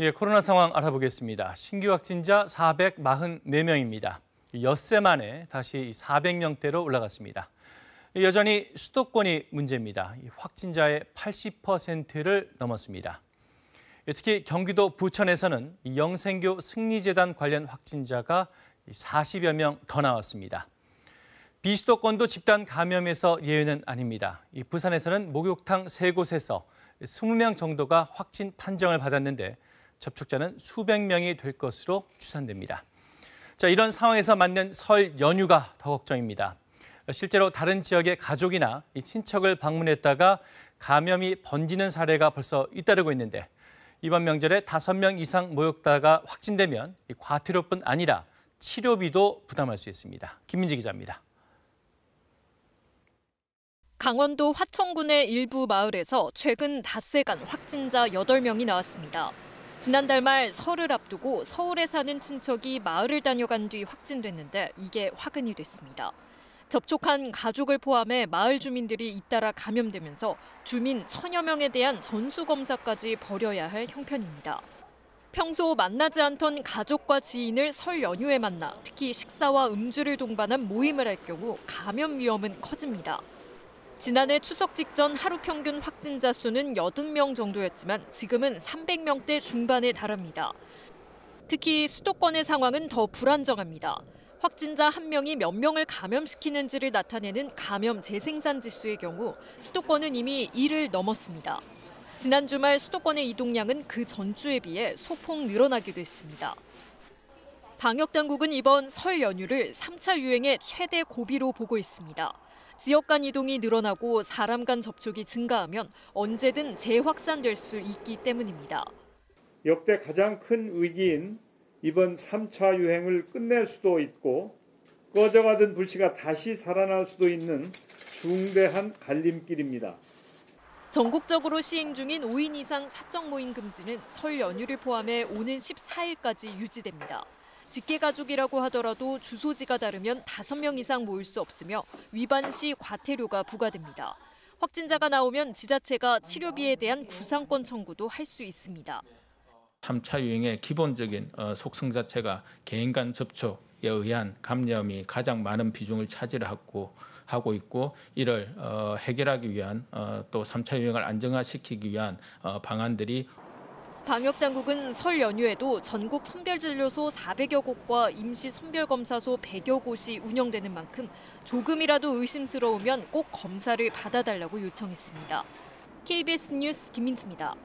예, 코로나 상황 알아보겠습니다. 신규 확진자 444명입니다. 엿새 만에 다시 400명대로 올라갔습니다. 여전히 수도권이 문제입니다. 확진자의 80%를 넘었습니다. 특히 경기도 부천에서는 영생교 승리재단 관련 확진자가 40여 명 더 나왔습니다. 비수도권도 집단 감염에서 예외는 아닙니다. 부산에서는 목욕탕 3곳에서 20명 정도가 확진 판정을 받았는데 접촉자는 수백 명이 될 것으로 추산됩니다. 자, 이런 상황에서 맞는 설 연휴가 더 걱정입니다. 실제로 다른 지역의 가족이나 친척을 방문했다가 감염이 번지는 사례가 벌써 잇따르고 있는데 이번 명절에 5명 이상 모였다가 확진되면 과태료뿐 아니라 치료비도 부담할 수 있습니다. 김민지 기자입니다. 강원도 화천군의 일부 마을에서 최근 닷새간 확진자 8명이 나왔습니다. 지난달 말 설을 앞두고 서울에 사는 친척이 마을을 다녀간 뒤 확진됐는데 이게 화근이 됐습니다. 접촉한 가족을 포함해 마을 주민들이 잇따라 감염되면서 주민 1000여 명에 대한 전수검사까지 벌여야 할 형편입니다. 평소 만나지 않던 가족과 지인을 설 연휴에 만나 특히 식사와 음주를 동반한 모임을 할 경우 감염 위험은 커집니다. 지난해 추석 직전 하루 평균 확진자 수는 80명 정도였지만 지금은 300명대 중반에 달합니다. 특히 수도권의 상황은 더 불안정합니다. 확진자 1명이 몇 명을 감염시키는지를 나타내는 감염 재생산 지수의 경우 수도권은 이미 1을 넘었습니다. 지난 주말 수도권의 이동량은 그 전주에 비해 소폭 늘어나기도 했습니다. 방역당국은 이번 설 연휴를 3차 유행의 최대 고비로 보고 있습니다. 지역 간 이동이 늘어나고 사람 간 접촉이 증가하면 언제든 재확산될 수 있기 때문입니다. 역대 가장 큰 위기인 이번 3차 유행을 끝낼 수도 있고 꺼져가던 불씨가 다시 살아날 수도 있는 중대한 갈림길입니다. 전국적으로 시행 중인 5인 이상 사적 모임 금지는 설 연휴를 포함해 오는 14일까지 유지됩니다. 직계가족이라고 하더라도 주소지가 다르면 5명 이상 모일 수 없으며 위반 시 과태료가 부과됩니다. 확진자가 나오면 지자체가 치료비에 대한 구상권 청구도 할 수 있습니다. 3차 유행의 기본적인 속성 자체가 개인 간 접촉에 의한 감염이 가장 많은 비중을 차지하고 있고 이를 해결하기 위한 또 3차 유행을 안정화시키기 위한 방안들이 방역당국은 설 연휴에도 전국 선별진료소 400여 곳과 임시 선별검사소 100여 곳이 운영되는 만큼 조금이라도 의심스러우면 꼭 검사를 받아달라고 요청했습니다. KBS 뉴스 김민지입니다.